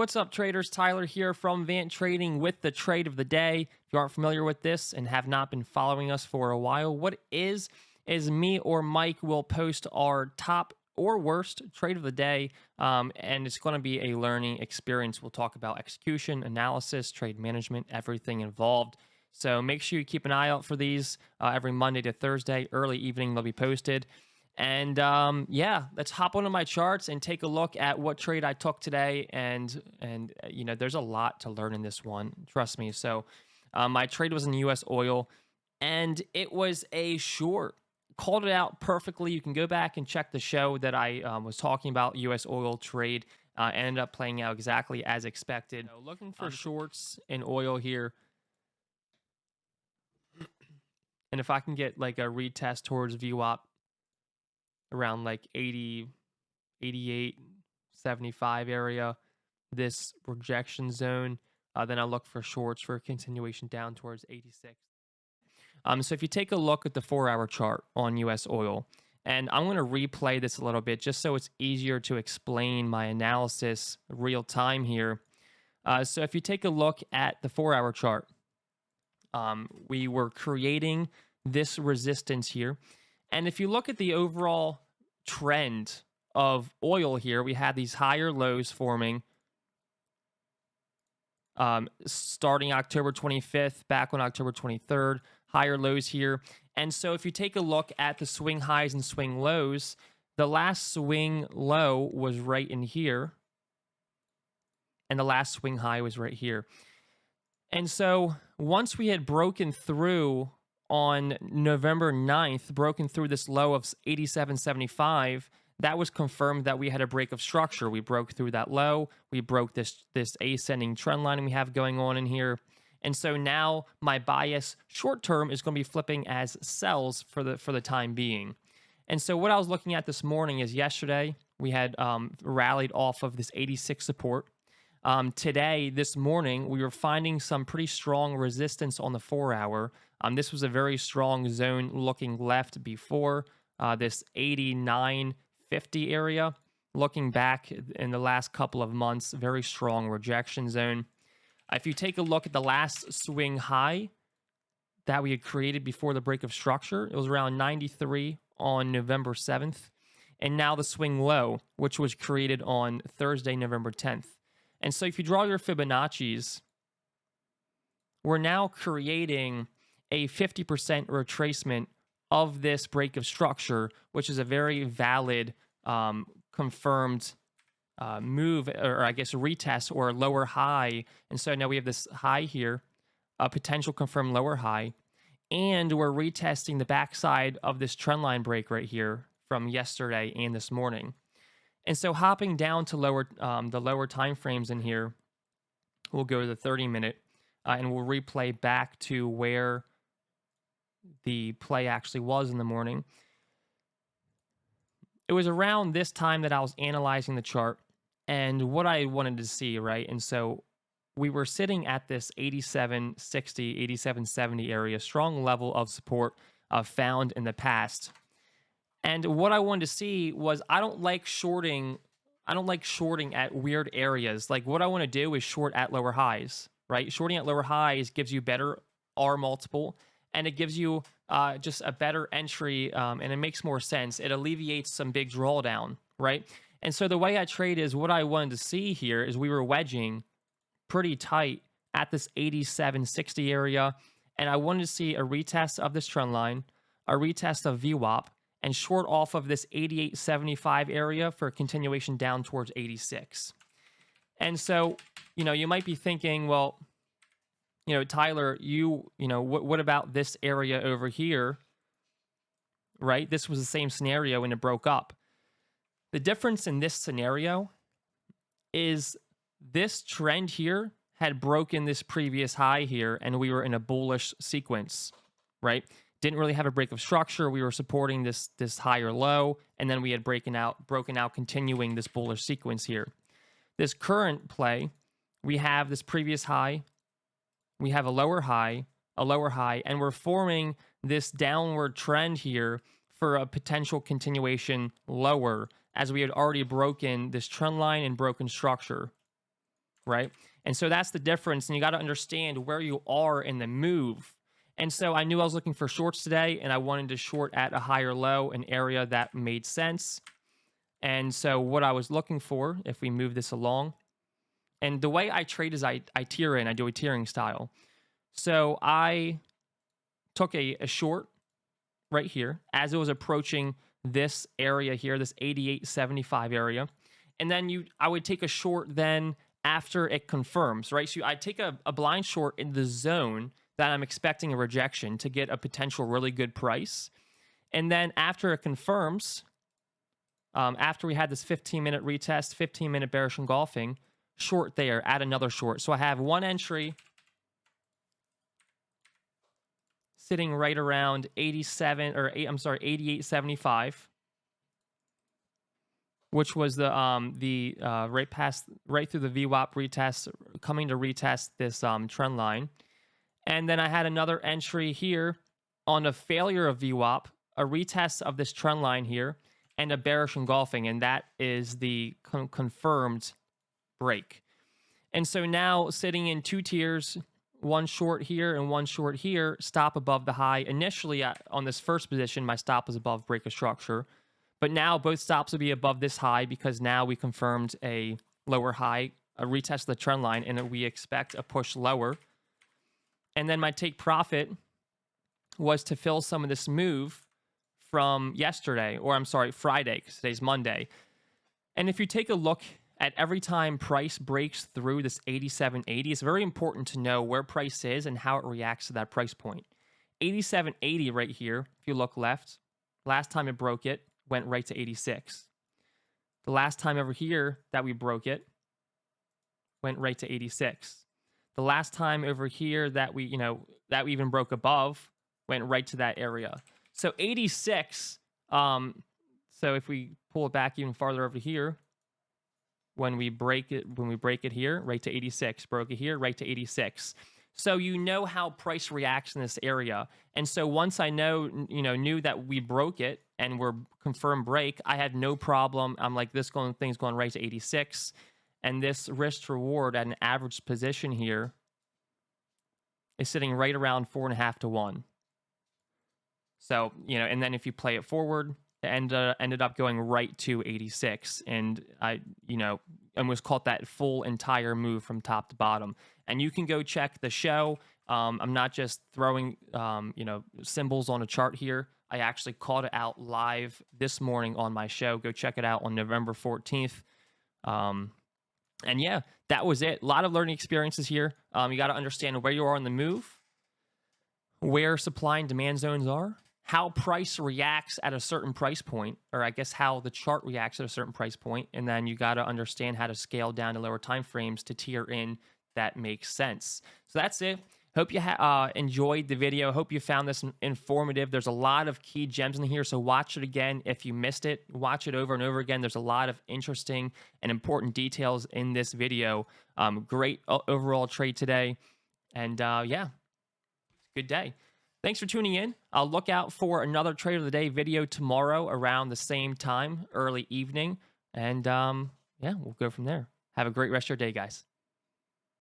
What's up, traders? Tyler here from Vant Trading with the trade of the day. If you aren't familiar with this and have not been following us for a while, what it is me or Mike will post our top or worst trade of the day, and it's going to be a learning experience. We'll talk about execution, analysis, trade management, everything involved. So make sure you keep an eye out for these every Monday to Thursday, early evening they'll be posted. And yeah, let's hop onto my charts and take a look at what trade I took today. And you know, there's a lot to learn in this one, trust me. So my trade was in USOIL, and it was a short. Called it out perfectly. You can go back and check the show that I was talking about USOIL trade. Ended up playing out exactly as expected. So looking for shorts in oil here. And if I can get like a retest towards VWAP around like 80, 88, 75 area, this rejection zone, then I'll look for shorts for a continuation down towards 86. So if you take a look at the 4-hour chart on USOIL, and I'm going to replay this a little bit just so it's easier to explain my analysis real time here. So if you take a look at the 4-hour chart, we were creating this resistance here. And if you look at the overall trend of oil here, we had these higher lows forming starting October 25th, back on October 23rd, higher lows here. And so if you take a look at the swing highs and swing lows, the last swing low was right in here, and the last swing high was right here. And so once we had broken through on November 9th, broken through this low of 87.75, that was confirmed that we had a break of structure. We broke through that low. We broke this ascending trend line we have going on in here. And so now my bias short term is going to be flipping as sells for the time being. And so what I was looking at this morning is yesterday we had rallied off of this 86 support. Today, this morning, we were finding some pretty strong resistance on the 4-hour. This was a very strong zone looking left before this 89.50 area. Looking back in the last couple of months, very strong rejection zone. If you take a look at the last swing high that we had created before the break of structure, it was around 93 on November 7th. And now the swing low, which was created on Thursday, November 10th. And so if you draw your Fibonacci's, we're now creating a 50% retracement of this break of structure, which is a very valid confirmed move, or I guess a retest or a lower high. And so now we have this high here, a potential confirmed lower high, and we're retesting the backside of this trend line break right here from yesterday and this morning. And so hopping down to the lower time frames in here, we'll go to the 30-minute, and we'll replay back to where the play actually was in the morning. It was around this time that I was analyzing the chart and what I wanted to see, right? And so we were sitting at this 87.60, 87.70 area, strong level of support found in the past. And what I wanted to see was I don't like shorting at weird areas. Like what I want to do is short at lower highs, right? Shorting at lower highs gives you better R multiple, and it gives you just a better entry, and it makes more sense. It alleviates some big drawdown, right? And so the way I trade is what I wanted to see here is we were wedging pretty tight at this 87.60 area, and I wanted to see a retest of this trend line, a retest of VWAP, and short off of this 88.75 area for a continuation down towards 86. And so, you know, you might be thinking, well, you know, Tyler, what about this area over here, right? This was the same scenario and it broke up. The difference in this scenario is this trend here had broken this previous high here, and we were in a bullish sequence, right? Didn't really have a break of structure. We were supporting this higher low, and then we had broken out, continuing this bullish sequence here. This current play, we have this previous high, we have a lower high, and we're forming this downward trend here for a potential continuation lower, as we had already broken this trend line and broken structure. right? And so that's the difference. And you got to understand where you are in the move. And so I knew I was looking for shorts today, and I wanted to short at a higher low, an area that made sense. And so what I was looking for, if we move this along, and the way I trade is I tier in, I do a tiering style. So I took a short right here as it was approaching this area here, this 88.75 area. And then I would take a short then after it confirms, right? So I'd take a blind short in the zone that I'm expecting a rejection to get a potential really good price. And then after it confirms, after we had this 15-minute retest, 15-minute bearish engulfing, short there, add another short. So I have one entry sitting right around 88.75, which was the right through the VWAP retest, coming to retest this trend line. And then I had another entry here on a failure of VWAP, a retest of this trend line here, and a bearish engulfing, and that is the confirmed break. And so now sitting in two tiers, one short here and one short here, stop above the high. Initially on this first position, my stop was above break of structure, but now both stops will be above this high because now we confirmed a lower high, a retest of the trend line, and we expect a push lower. And then my take profit was to fill some of this move from yesterday, or I'm sorry, Friday, because today's Monday. And if you take a look at every time price breaks through this 87.80, it's very important to know where price is and how it reacts to that price point. 87.80 right here, if you look left, last time it broke it, went right to 86. The last time over here that we broke it, went right to 86. The last time over here that we even broke above, went right to that area. So 86, so if we pull it back even farther over here, when we break it here, right to 86, broke it here, right to 86. So you know how price reacts in this area. And so once I knew that we broke it and we're confirmed break, I had no problem. I'm like, thing's going right to 86. And this risk to reward at an average position here is sitting right around 4.5 to 1. So, and then if you play it forward, it ended up going right to 86. And and was caught that full entire move from top to bottom. And you can go check the show. I'm not just throwing, symbols on a chart here. I actually called it out live this morning on my show. Go check it out on November 14th. And yeah, that was it. A lot of learning experiences here. You got to understand where you are on the move, where supply and demand zones are, how price reacts at a certain price point, or I guess how the chart reacts at a certain price point, and then you got to understand how to scale down to lower time frames to tier in that makes sense. So that's it. Hope you enjoyed the video. Hope you found this informative. There's a lot of key gems in here, so watch it again. If you missed it, watch it over and over again. There's a lot of interesting and important details in this video. Great overall trade today. And yeah, good day. Thanks for tuning in. I'll look out for another Trade of the Day video tomorrow around the same time, early evening. And yeah, we'll go from there. Have a great rest of your day, guys.